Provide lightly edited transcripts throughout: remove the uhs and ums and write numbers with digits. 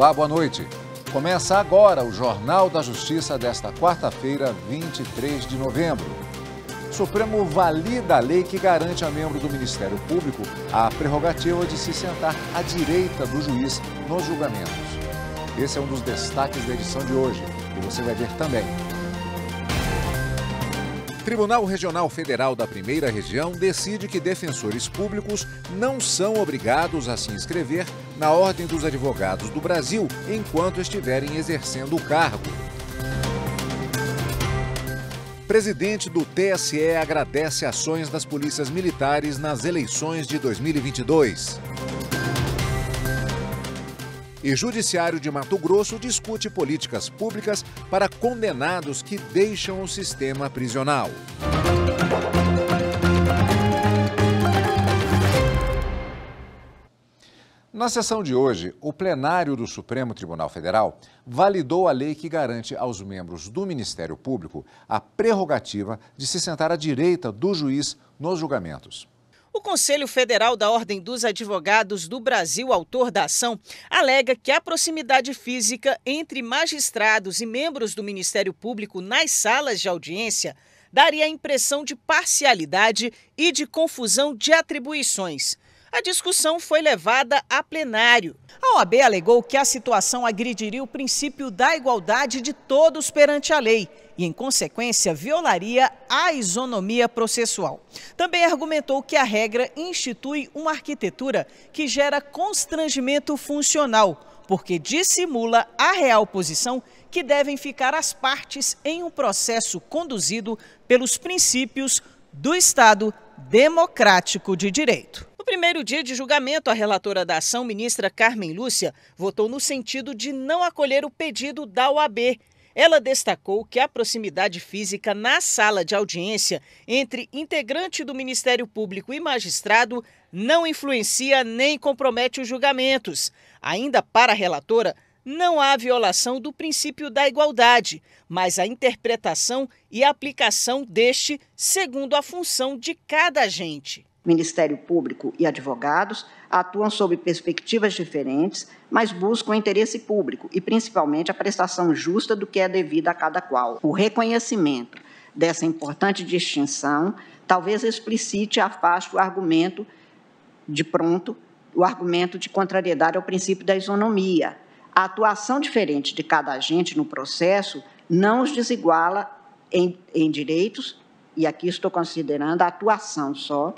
Olá, boa noite. Começa agora o Jornal da Justiça desta quarta-feira, 23 de novembro. O Supremo valida a lei que garante a membro do Ministério Público a prerrogativa de se sentar à direita do juiz nos julgamentos. Esse é um dos destaques da edição de hoje e você vai ver também. Tribunal Regional Federal da Primeira Região decide que defensores públicos não são obrigados a se inscrever na Ordem dos Advogados do Brasil enquanto estiverem exercendo o cargo. Presidente do TSE agradece ações das polícias militares nas eleições de 2022. E Judiciário de Mato Grosso discute políticas públicas para condenados que deixam o sistema prisional. Na sessão de hoje, o plenário do Supremo Tribunal Federal validou a lei que garante aos membros do Ministério Público a prerrogativa de se sentar à direita do juiz nos julgamentos. O Conselho Federal da Ordem dos Advogados do Brasil, autor da ação, alega que a proximidade física entre magistrados e membros do Ministério Público nas salas de audiência daria a impressão de parcialidade e de confusão de atribuições. A discussão foi levada a plenário. A OAB alegou que a situação agrediria o princípio da igualdade de todos perante a lei e, em consequência, violaria a isonomia processual. Também argumentou que a regra institui uma arquitetura que gera constrangimento funcional, porque dissimula a real posição que devem ficar as partes em um processo conduzido pelos princípios do Estado democrático de direito. No primeiro dia de julgamento, a relatora da ação, ministra Carmen Lúcia, votou no sentido de não acolher o pedido da OAB. Ela destacou que a proximidade física na sala de audiência entre integrante do Ministério Público e magistrado não influencia nem compromete os julgamentos. Ainda para a relatora, não há violação do princípio da igualdade, mas a interpretação e aplicação deste segundo a função de cada agente. Ministério Público e advogados atuam sob perspectivas diferentes, mas buscam o interesse público e, principalmente, a prestação justa do que é devido a cada qual. O reconhecimento dessa importante distinção talvez explicite e afaste o argumento de contrariedade ao princípio da isonomia. A atuação diferente de cada agente no processo não os desiguala em direitos, e aqui estou considerando a atuação só,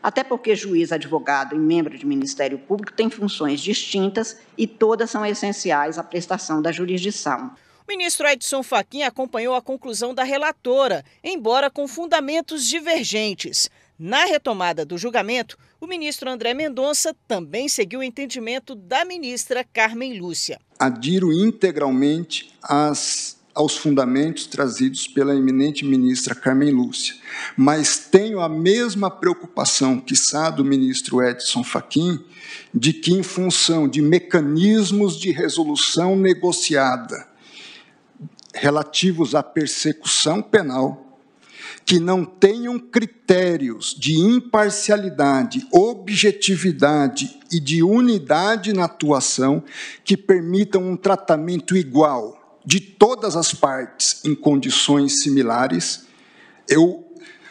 até porque juiz, advogado e membro de Ministério Público têm funções distintas e todas são essenciais à prestação da jurisdição. O ministro Edson Fachin acompanhou a conclusão da relatora, embora com fundamentos divergentes. Na retomada do julgamento, o ministro André Mendonça também seguiu o entendimento da ministra Carmen Lúcia. Adiro integralmente aos fundamentos trazidos pela eminente ministra Carmen Lúcia, mas tenho a mesma preocupação, quiçá do ministro Edson Fachin, de que, em função de mecanismos de resolução negociada relativos à persecução penal, que não tenham critérios de imparcialidade, objetividade e de unidade na atuação que permitam um tratamento igual de todas as partes em condições similares,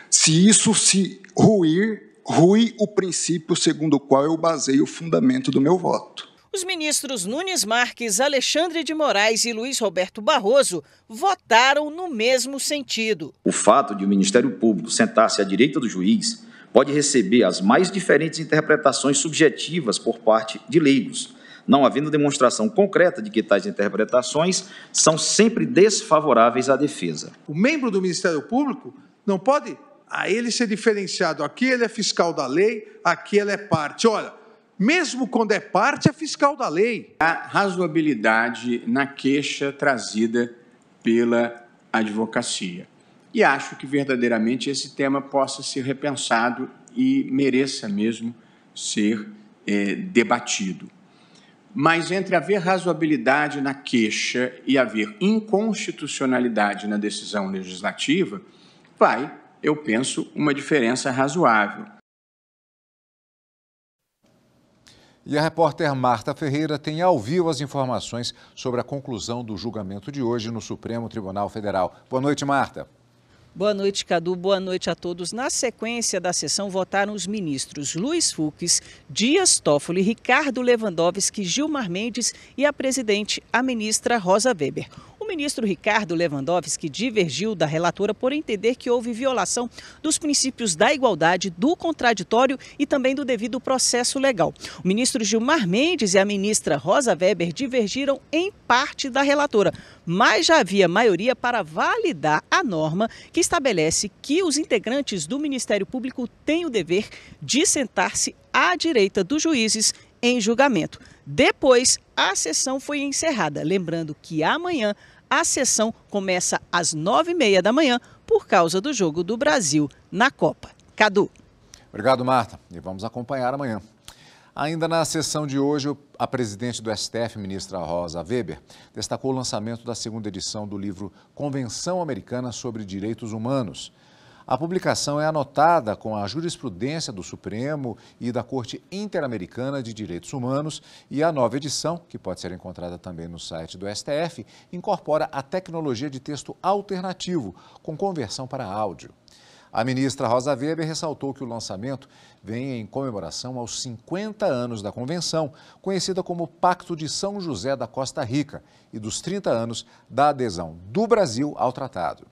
se isso se rui o princípio segundo o qual eu baseio o fundamento do meu voto. Os ministros Nunes Marques, Alexandre de Moraes e Luiz Roberto Barroso votaram no mesmo sentido. O fato de o Ministério Público sentar-se à direita do juiz pode receber as mais diferentes interpretações subjetivas por parte de leigos, não havendo demonstração concreta de que tais interpretações são sempre desfavoráveis à defesa. O membro do Ministério Público não pode, ele ser diferenciado. Aqui ele é fiscal da lei, aqui ele é parte. Olha, mesmo quando é parte, é fiscal da lei. Há razoabilidade na queixa trazida pela advocacia. E acho que verdadeiramente esse tema possa ser repensado e mereça mesmo ser debatido. Mas entre haver razoabilidade na queixa e haver inconstitucionalidade na decisão legislativa, eu penso, uma diferença razoável. E a repórter Marta Ferreira tem ao vivo as informações sobre a conclusão do julgamento de hoje no Supremo Tribunal Federal. Boa noite, Marta. Boa noite, Cadu. Boa noite a todos. Na sequência da sessão, votaram os ministros Luiz Fux, Dias Toffoli, Ricardo Lewandowski, Gilmar Mendes e a presidente, a ministra Rosa Weber. O ministro Ricardo Lewandowski divergiu da relatora por entender que houve violação dos princípios da igualdade, do contraditório e também do devido processo legal. O ministro Gilmar Mendes e a ministra Rosa Weber divergiram em parte da relatora, mas já havia maioria para validar a norma que estabelece que os integrantes do Ministério Público têm o dever de sentar-se à direita dos juízes em julgamento. Depois, a sessão foi encerrada. Lembrando que amanhã a sessão começa às 9h30 da manhã por causa do jogo do Brasil na Copa. Cadu. Obrigado, Marta. E vamos acompanhar amanhã. Ainda na sessão de hoje, a presidente do STF, ministra Rosa Weber, destacou o lançamento da segunda edição do livro Convenção Americana sobre Direitos Humanos. A publicação é anotada com a jurisprudência do Supremo e da Corte Interamericana de Direitos Humanos e a nova edição, que pode ser encontrada também no site do STF, incorpora a tecnologia de texto alternativo, com conversão para áudio. A ministra Rosa Weber ressaltou que o lançamento vem em comemoração aos 50 anos da Convenção, conhecida como Pacto de São José da Costa Rica, e dos 30 anos da adesão do Brasil ao tratado.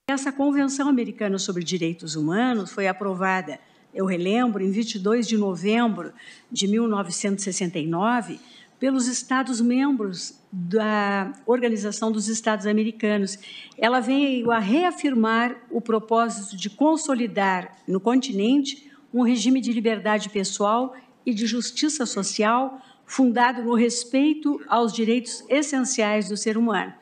Essa Convenção Americana sobre Direitos Humanos foi aprovada, eu relembro, em 22 de novembro de 1969, pelos Estados-membros da Organização dos Estados Americanos. Ela veio a reafirmar o propósito de consolidar no continente um regime de liberdade pessoal e de justiça social fundado no respeito aos direitos essenciais do ser humano.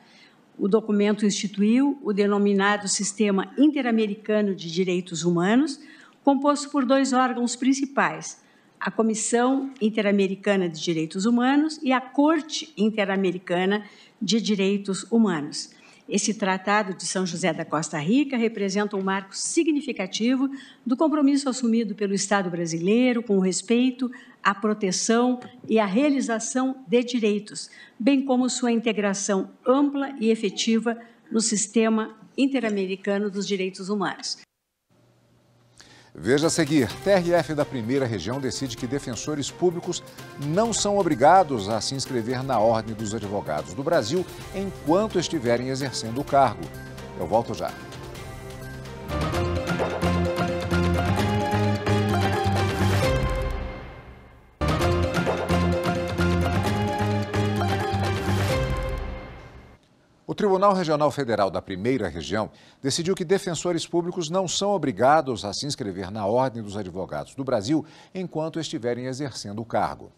O documento instituiu o denominado Sistema Interamericano de Direitos Humanos, composto por 2 órgãos principais, a Comissão Interamericana de Direitos Humanos e a Corte Interamericana de Direitos Humanos. Esse Tratado de São José da Costa Rica representa um marco significativo do compromisso assumido pelo Estado brasileiro com o respeito à proteção e à realização de direitos, bem como sua integração ampla e efetiva no Sistema Interamericano dos Direitos Humanos. Veja a seguir, TRF da Primeira Região decide que defensores públicos não são obrigados a se inscrever na Ordem dos Advogados do Brasil enquanto estiverem exercendo o cargo. Eu volto já. O Tribunal Regional Federal da Primeira Região decidiu que defensores públicos não são obrigados a se inscrever na Ordem dos Advogados do Brasil enquanto estiverem exercendo o cargo.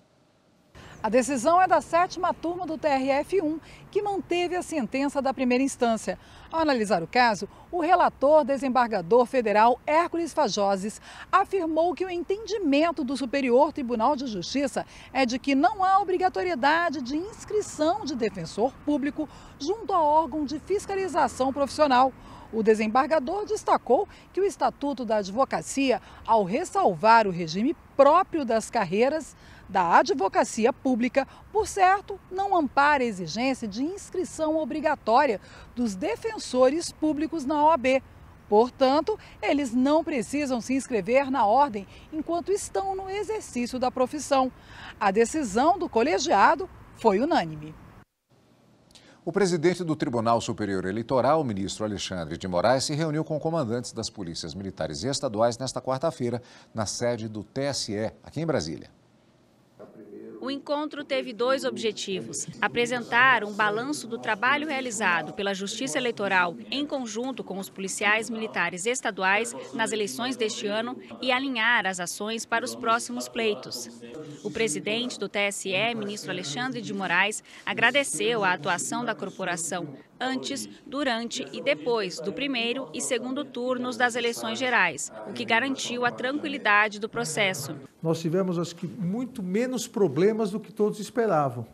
A decisão é da 7ª turma do TRF1, que manteve a sentença da primeira instância. Ao analisar o caso, o relator desembargador federal Hércules Fajoses afirmou que o entendimento do Superior Tribunal de Justiça é de que não há obrigatoriedade de inscrição de defensor público junto ao órgão de fiscalização profissional. O desembargador destacou que o Estatuto da Advocacia, ao ressalvar o regime próprio das carreiras da advocacia pública, por certo, não ampara a exigência de inscrição obrigatória dos defensores públicos na OAB. Portanto, eles não precisam se inscrever na ordem enquanto estão no exercício da profissão. A decisão do colegiado foi unânime. O presidente do Tribunal Superior Eleitoral, o ministro Alexandre de Moraes, se reuniu com comandantes das polícias militares e estaduais nesta quarta-feira, na sede do TSE, aqui em Brasília. O encontro teve 2 objetivos: apresentar um balanço do trabalho realizado pela Justiça Eleitoral em conjunto com os policiais militares estaduais nas eleições deste ano e alinhar as ações para os próximos pleitos. O presidente do TSE, ministro Alexandre de Moraes, agradeceu a atuação da corporação antes, durante e depois do primeiro e segundo turnos das eleições gerais, o que garantiu a tranquilidade do processo. Nós tivemos, acho que, muito menos problemas do que todos esperavam.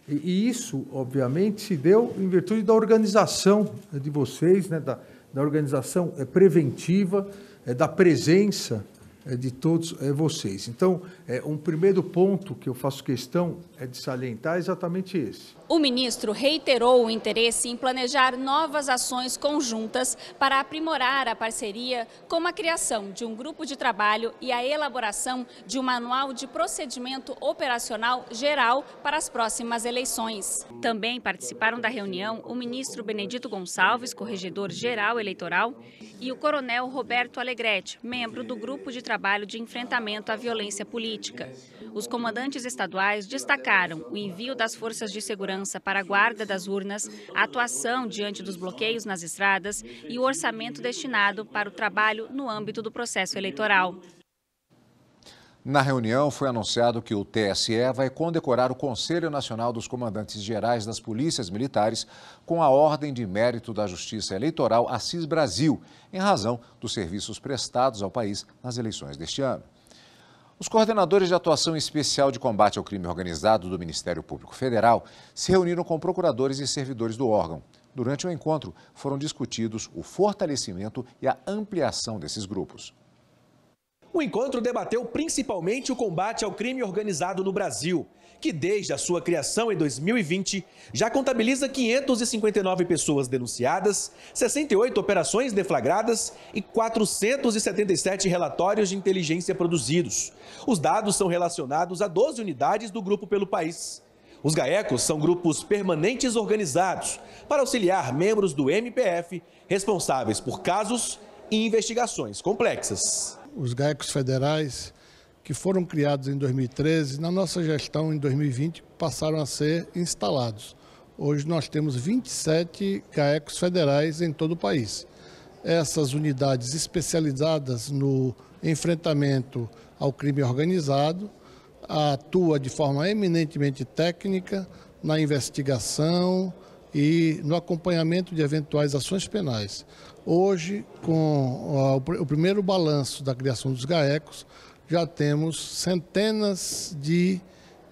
E isso, obviamente, se deu em virtude da organização de vocês, né, da organização preventiva, da presença de todos vocês. Então, um primeiro ponto que eu faço questão de salientar é exatamente esse. O ministro reiterou o interesse em planejar novas ações conjuntas para aprimorar a parceria, como a criação de um grupo de trabalho e a elaboração de um manual de procedimento operacional geral para as próximas eleições. Também participaram da reunião o ministro Benedito Gonçalves, corregedor-geral eleitoral, e o coronel Roberto Alegrete, membro do grupo de trabalho de enfrentamento à violência política. Os comandantes estaduais destacaram o envio das forças de segurança para a guarda das urnas, a atuação diante dos bloqueios nas estradas e o orçamento destinado para o trabalho no âmbito do processo eleitoral. Na reunião, foi anunciado que o TSE vai condecorar o Conselho Nacional dos Comandantes Gerais das Polícias Militares com a Ordem de Mérito da Justiça Eleitoral Assis Brasil, em razão dos serviços prestados ao país nas eleições deste ano. Os coordenadores de atuação especial de combate ao crime organizado do Ministério Público Federal se reuniram com procuradores e servidores do órgão. Durante o encontro, foram discutidos o fortalecimento e a ampliação desses grupos. O encontro debateu principalmente o combate ao crime organizado no Brasil, que desde a sua criação em 2020 já contabiliza 559 pessoas denunciadas, 68 operações deflagradas e 477 relatórios de inteligência produzidos. Os dados são relacionados a 12 unidades do grupo pelo país. Os GAECos são grupos permanentes organizados para auxiliar membros do MPF responsáveis por casos e investigações complexas. Os GAECos federais, que foram criados em 2013, na nossa gestão em 2020 passaram a ser instalados. Hoje nós temos 27 GAECos federais em todo o país. Essas unidades especializadas no enfrentamento ao crime organizado atuam de forma eminentemente técnica na investigação e no acompanhamento de eventuais ações penais. Hoje, com o primeiro balanço da criação dos GAECos, já temos centenas de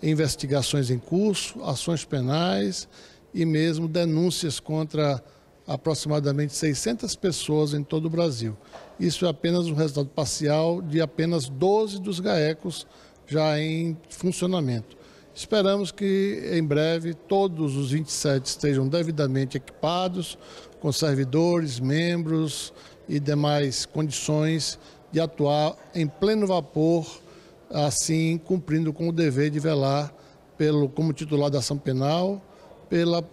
investigações em curso, ações penais e mesmo denúncias contra aproximadamente 600 pessoas em todo o Brasil. Isso é apenas um resultado parcial de apenas 12 dos GAECos já em funcionamento. Esperamos que em breve todos os 27 estejam devidamente equipados, com servidores, membros e demais condições de atuar em pleno vapor, assim cumprindo com o dever de velar como titular da ação penal, pela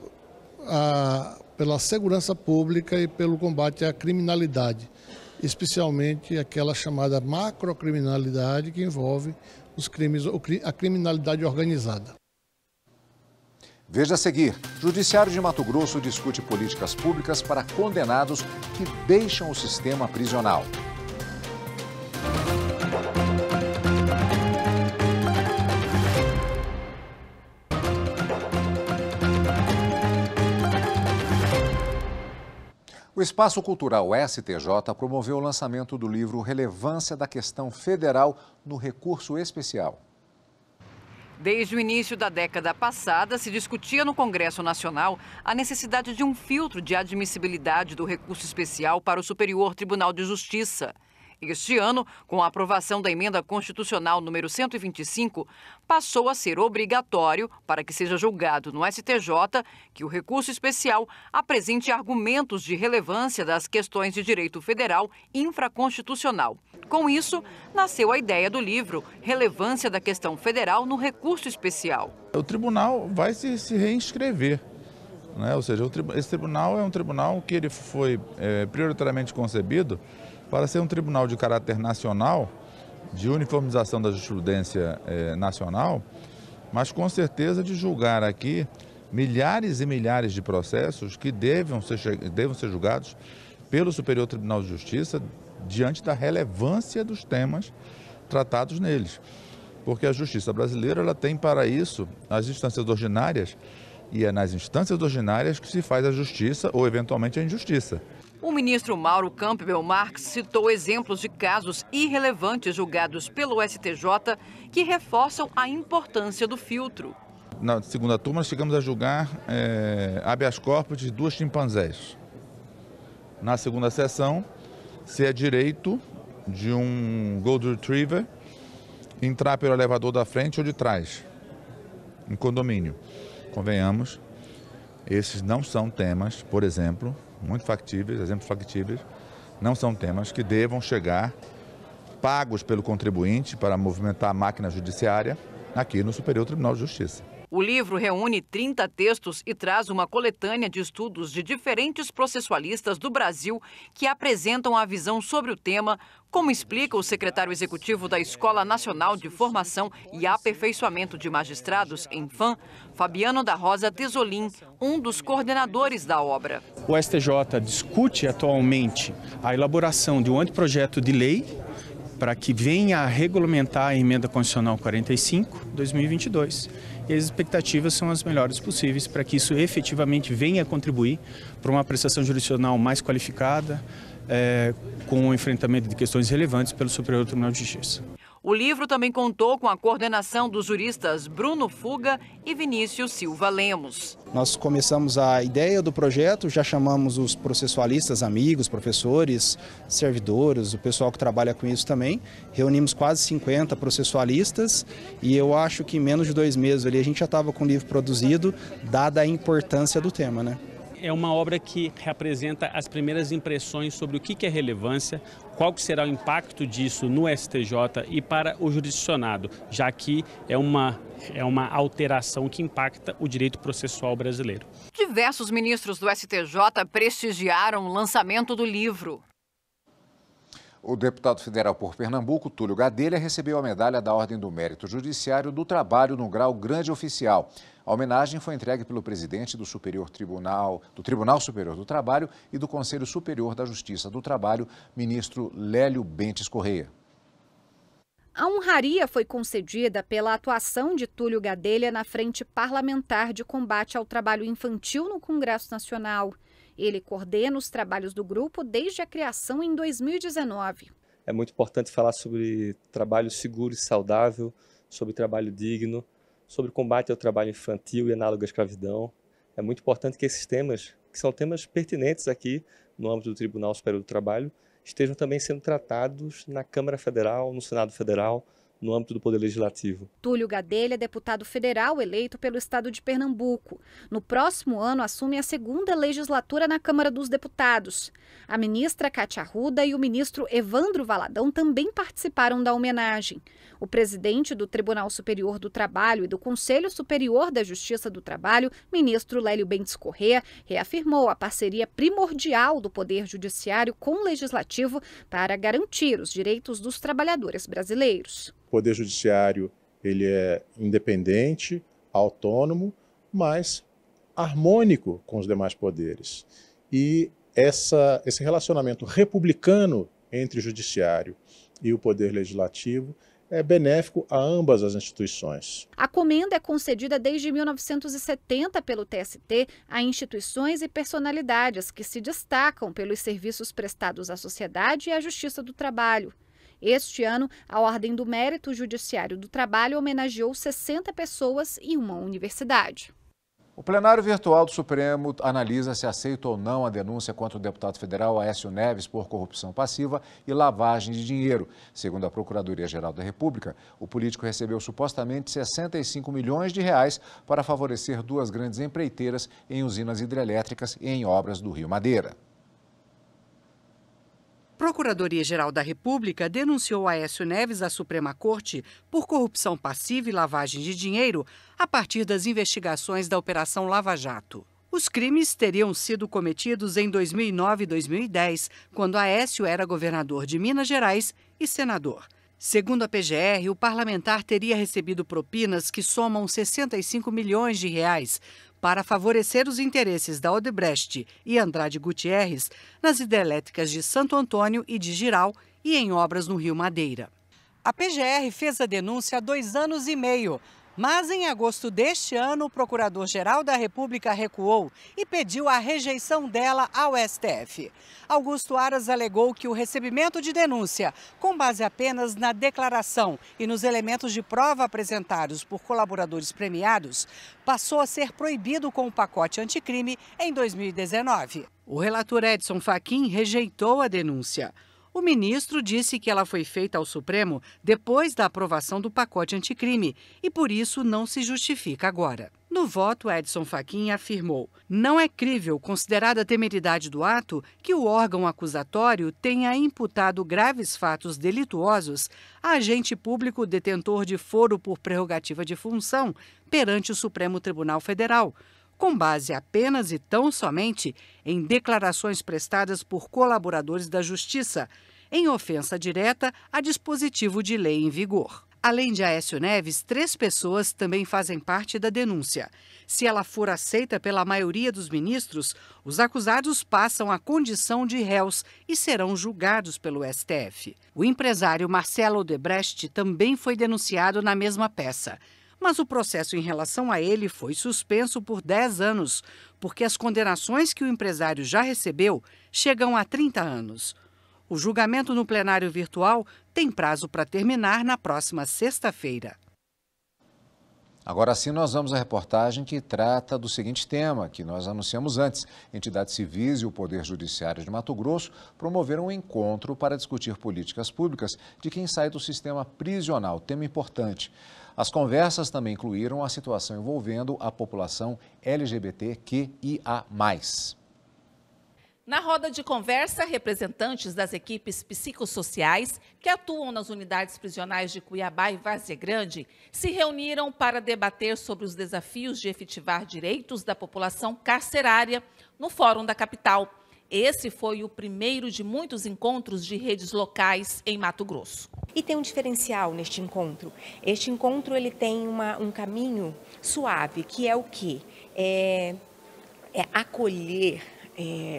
segurança pública e pelo combate à criminalidade, especialmente aquela chamada macrocriminalidade que envolve a criminalidade organizada. Veja a seguir, Judiciário de Mato Grosso discute políticas públicas para condenados que deixam o sistema prisional. O Espaço Cultural STJ promoveu o lançamento do livro Relevância da Questão Federal no Recurso Especial. Desde o início da década passada, se discutia no Congresso Nacional a necessidade de um filtro de admissibilidade do recurso especial para o Superior Tribunal de Justiça. Este ano, com a aprovação da emenda constitucional número 125, passou a ser obrigatório, para que seja julgado no STJ, que o recurso especial apresente argumentos de relevância das questões de direito federal infraconstitucional. Com isso, nasceu a ideia do livro Relevância da Questão Federal no Recurso Especial. O tribunal vai se reinscrever, né? Ou seja, esse tribunal é um tribunal que ele foi prioritariamente concebido para ser um tribunal de caráter nacional, de uniformização da jurisprudência nacional, mas com certeza de julgar aqui milhares e milhares de processos que devam ser julgados pelo Superior Tribunal de Justiça diante da relevância dos temas tratados neles. Porque a justiça brasileira ela tem para isso as instâncias ordinárias, e é nas instâncias ordinárias que se faz a justiça ou eventualmente a injustiça. O ministro Mauro Campbell Marques citou exemplos de casos irrelevantes julgados pelo STJ que reforçam a importância do filtro. Na segunda turma, chegamos a julgar habeas corpus de 2 chimpanzés. Na segunda sessão, se é direito de um Golden Retriever entrar pelo elevador da frente ou de trás, em condomínio. Convenhamos, esses não são temas, por exemplo, muito factíveis, exemplos factíveis, não são temas que devam chegar pagos pelo contribuinte para movimentar a máquina judiciária aqui no Superior Tribunal de Justiça. O livro reúne 30 textos e traz uma coletânea de estudos de diferentes processualistas do Brasil que apresentam a visão sobre o tema, como explica o secretário executivo da Escola Nacional de Formação e Aperfeiçoamento de Magistrados, ENFAM, Fabiano da Rosa Tesolin, um dos coordenadores da obra. O STJ discute atualmente a elaboração de um anteprojeto de lei para que venha a regulamentar a Emenda Constitucional 45/2022. E as expectativas são as melhores possíveis para que isso efetivamente venha a contribuir para uma prestação jurisdicional mais qualificada, com o enfrentamento de questões relevantes pelo Superior Tribunal de Justiça. O livro também contou com a coordenação dos juristas Bruno Fuga e Vinícius Silva Lemos. Nós começamos a ideia do projeto, já chamamos os processualistas, amigos, professores, servidores, o pessoal que trabalha com isso também. Reunimos quase 50 processualistas e eu acho que em menos de 2 meses ali a gente já estava com o livro produzido, dada a importância do tema, né? É uma obra que representa as primeiras impressões sobre o que é relevância, qual que será o impacto disso no STJ e para o jurisdicionado, já que é uma alteração que impacta o direito processual brasileiro. Diversos ministros do STJ prestigiaram o lançamento do livro. O deputado federal por Pernambuco, Túlio Gadelha, recebeu a medalha da Ordem do Mérito Judiciário do Trabalho no grau Grande Oficial. A homenagem foi entregue pelo presidente do Tribunal Superior do Trabalho e do Conselho Superior da Justiça do Trabalho, ministro Lélio Bentes Correia. A honraria foi concedida pela atuação de Túlio Gadelha na Frente Parlamentar de Combate ao Trabalho Infantil no Congresso Nacional. Ele coordena os trabalhos do grupo desde a criação em 2019. É muito importante falar sobre trabalho seguro e saudável, sobre trabalho digno, sobre combate ao trabalho infantil e análogo à escravidão. É muito importante que esses temas, que são temas pertinentes aqui no âmbito do Tribunal Superior do Trabalho, estejam também sendo tratados na Câmara Federal, no Senado Federal, no âmbito do Poder Legislativo. Túlio Gadelha é deputado federal eleito pelo estado de Pernambuco. No próximo ano, assume a 2ª legislatura na Câmara dos Deputados. A ministra Cátia Arruda e o ministro Evandro Valadão também participaram da homenagem. O presidente do Tribunal Superior do Trabalho e do Conselho Superior da Justiça do Trabalho, ministro Lélio Bentes Correia, reafirmou a parceria primordial do Poder Judiciário com o Legislativo para garantir os direitos dos trabalhadores brasileiros. O Poder Judiciário ele é independente, autônomo, mas harmônico com os demais poderes. E esse relacionamento republicano entre o Judiciário e o Poder Legislativo é benéfico a ambas as instituições. A comenda é concedida desde 1970 pelo TST a instituições e personalidades que se destacam pelos serviços prestados à sociedade e à Justiça do Trabalho. Este ano, a Ordem do Mérito Judiciário do Trabalho homenageou 60 pessoas e uma universidade. O plenário virtual do Supremo analisa se aceita ou não a denúncia contra o deputado federal Aécio Neves por corrupção passiva e lavagem de dinheiro. Segundo a Procuradoria-Geral da República, o político recebeu supostamente 65 milhões de reais para favorecer 2 grandes empreiteiras em usinas hidrelétricas e em obras do Rio Madeira. Procuradoria-Geral da República denunciou Aécio Neves à Suprema Corte por corrupção passiva e lavagem de dinheiro a partir das investigações da Operação Lava Jato. Os crimes teriam sido cometidos em 2009 e 2010, quando Aécio era governador de Minas Gerais e senador. Segundo a PGR, o parlamentar teria recebido propinas que somam 65 milhões de reais para favorecer os interesses da Odebrecht e Andrade Gutierrez nas hidrelétricas de Santo Antônio e de Jirau e em obras no Rio Madeira. A PGR fez a denúncia há 2 anos e meio, mas em agosto deste ano o Procurador-Geral da República recuou e pediu a rejeição dela ao STF. Augusto Aras alegou que o recebimento de denúncia, com base apenas na declaração e nos elementos de prova apresentados por colaboradores premiados, passou a ser proibido com o pacote anticrime em 2019. O relator Edson Fachin rejeitou a denúncia. O O ministro disse que ela foi feita ao Supremo depois da aprovação do pacote anticrime e, por isso, não se justifica agora. No voto, Edson Fachin afirmou: não é crível, considerada a temeridade do ato, que o órgão acusatório tenha imputado graves fatos delituosos a agente público detentor de foro por prerrogativa de função perante o Supremo Tribunal Federal, com base apenas e tão somente em declarações prestadas por colaboradores da Justiça, em ofensa direta a dispositivo de lei em vigor. Além de Aécio Neves, 3 pessoas também fazem parte da denúncia. Se ela for aceita pela maioria dos ministros, os acusados passam a condição de réus e serão julgados pelo STF. O empresário Marcelo Odebrecht também foi denunciado na mesma peça. Mas o processo em relação a ele foi suspenso por 10 anos, porque as condenações que o empresário já recebeu chegam a 30 anos. O julgamento no plenário virtual tem prazo para terminar na próxima sexta-feira. Agora sim, nós vamos à reportagem que trata do seguinte tema, que nós anunciamos antes. Entidades civis e o Poder Judiciário de Mato Grosso promoveram um encontro para discutir políticas públicas de quem sai do sistema prisional, tema importante. As conversas também incluíram a situação envolvendo a população LGBTQIA+. Na roda de conversa, representantes das equipes psicossociais que atuam nas unidades prisionais de Cuiabá e Várzea Grande se reuniram para debater sobre os desafios de efetivar direitos da população carcerária no Fórum da capital. Esse foi o primeiro de muitos encontros de redes locais em Mato Grosso. E tem um diferencial neste encontro. Este encontro ele tem um caminho suave, que é o quê? É acolher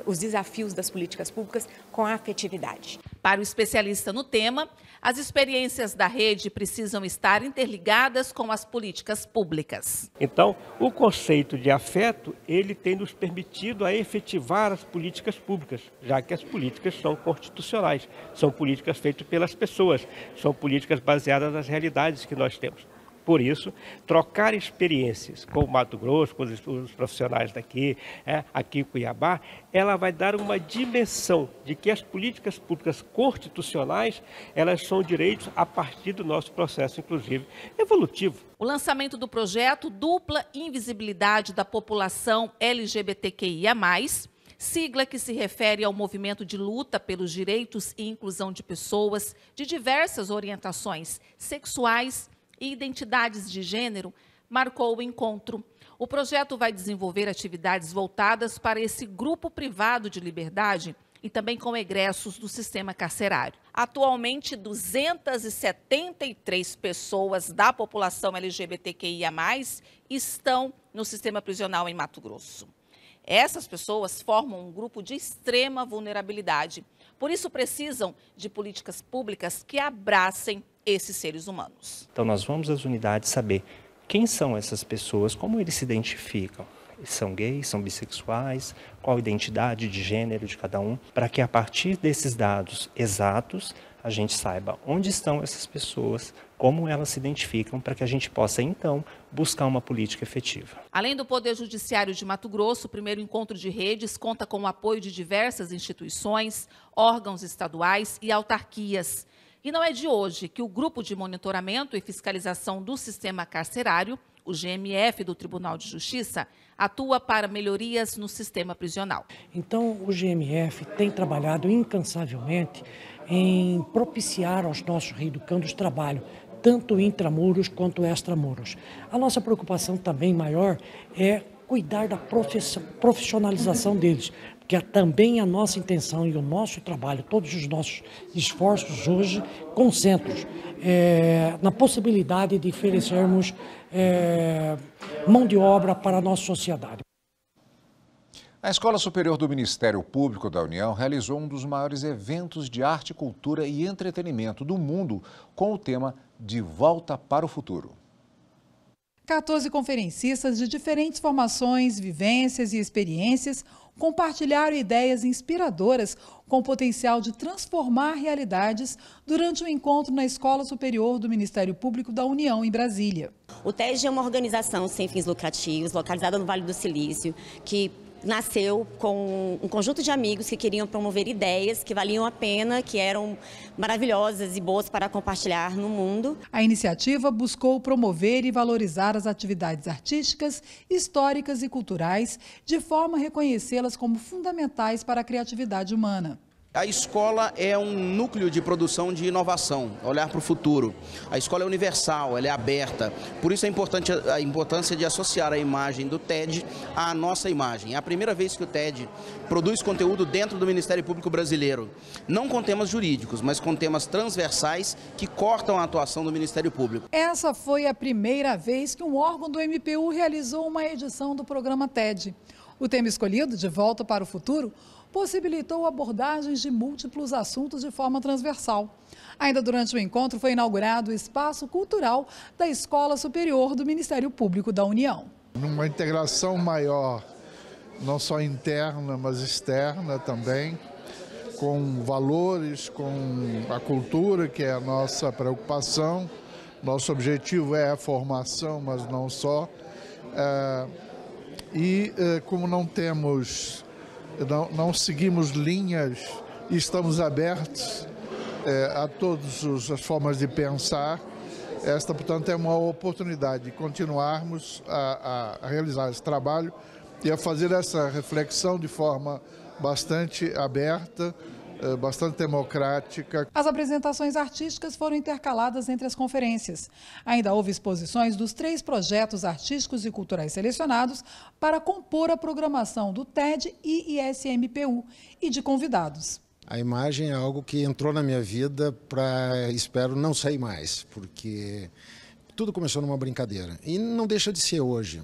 os desafios das políticas públicas com a afetividade. Para o especialista no tema, as experiências da rede precisam estar interligadas com as políticas públicas. Então, o conceito de afeto, ele tem nos permitido a efetivar as políticas públicas, já que as políticas são constitucionais, são políticas feitas pelas pessoas, são políticas baseadas nas realidades que nós temos. Por isso, trocar experiências com o Mato Grosso, com os profissionais daqui, aqui em Cuiabá, ela vai dar uma dimensão de que as políticas públicas constitucionais, elas são direitos a partir do nosso processo, inclusive, evolutivo. O lançamento do projeto Dupla Invisibilidade da População LGBTQIA+, sigla que se refere ao movimento de luta pelos direitos e inclusão de pessoas de diversas orientações sexuais e identidades de gênero, marcou o encontro. O projeto vai desenvolver atividades voltadas para esse grupo privado de liberdade e também com egressos do sistema carcerário. Atualmente, 273 pessoas da população LGBTQIA+, estão no sistema prisional em Mato Grosso. Essas pessoas formam um grupo de extrema vulnerabilidade. Por isso, precisam de políticas públicas que abracem esses seres humanos. Então, nós vamos às unidades saber quem são essas pessoas, como eles se identificam. Eles são gays, são bissexuais, qual a identidade de gênero de cada um, para que a partir desses dados exatos, a gente saiba onde estão essas pessoas, como elas se identificam, para que a gente possa, então, buscar uma política efetiva. Além do Poder Judiciário de Mato Grosso, o primeiro encontro de redes conta com o apoio de diversas instituições, órgãos estaduais e autarquias. E não é de hoje que o Grupo de Monitoramento e Fiscalização do Sistema Carcerário, o GMF do Tribunal de Justiça, atua para melhorias no sistema prisional. Então, o GMF tem trabalhado incansavelmente em propiciar aos nossos reeducandos trabalho, tanto intramuros quanto extramuros. A nossa preocupação também maior é cuidar da profissionalização deles, porque é também a nossa intenção e o nosso trabalho, todos os nossos esforços hoje concentram na possibilidade de oferecermos mão de obra para a nossa sociedade. A Escola Superior do Ministério Público da União realizou um dos maiores eventos de arte, cultura e entretenimento do mundo com o tema De Volta para o Futuro. 14 conferencistas de diferentes formações, vivências e experiências compartilharam ideias inspiradoras com potencial de transformar realidades durante um encontro na Escola Superior do Ministério Público da União, em Brasília. O TEG é uma organização sem fins lucrativos, localizada no Vale do Silício, que nasceu com um conjunto de amigos que queriam promover ideias que valiam a pena, que eram maravilhosas e boas para compartilhar no mundo. A iniciativa buscou promover e valorizar as atividades artísticas, históricas e culturais, de forma a reconhecê-las como fundamentais para a criatividade humana. A escola é um núcleo de produção de inovação, olhar para o futuro. A escola é universal, ela é aberta. Por isso é importante a importância de associar a imagem do TED à nossa imagem. É a primeira vez que o TED produz conteúdo dentro do Ministério Público Brasileiro. Não com temas jurídicos, mas com temas transversais que cortam a atuação do Ministério Público. Essa foi a primeira vez que um órgão do MPU realizou uma edição do programa TED. O tema escolhido, De Volta para o Futuro, possibilitou abordagens de múltiplos assuntos de forma transversal. Ainda durante o encontro foi inaugurado o Espaço Cultural da Escola Superior do Ministério Público da União. Uma integração maior, não só interna, mas externa também, com valores, com a cultura, que é a nossa preocupação. Nosso objetivo é a formação, mas não só. Como não seguimos linhas e estamos abertos a todas as formas de pensar. Esta, portanto, é uma oportunidade de continuarmos a realizar esse trabalho e a fazer essa reflexão de forma bastante aberta, bastante democrática. As apresentações artísticas foram intercaladas entre as conferências. Ainda houve exposições dos 3 projetos artísticos e culturais selecionados para compor a programação do TED e ISMPU e de convidados. A imagem é algo que entrou na minha vida espero não sair mais, porque tudo começou numa brincadeira e não deixa de ser hoje.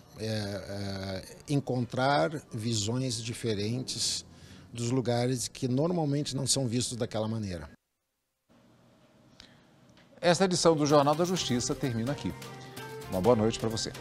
Encontrar visões diferentes dos lugares que normalmente não são vistos daquela maneira. Esta edição do Jornal da Justiça termina aqui. Uma boa noite para você.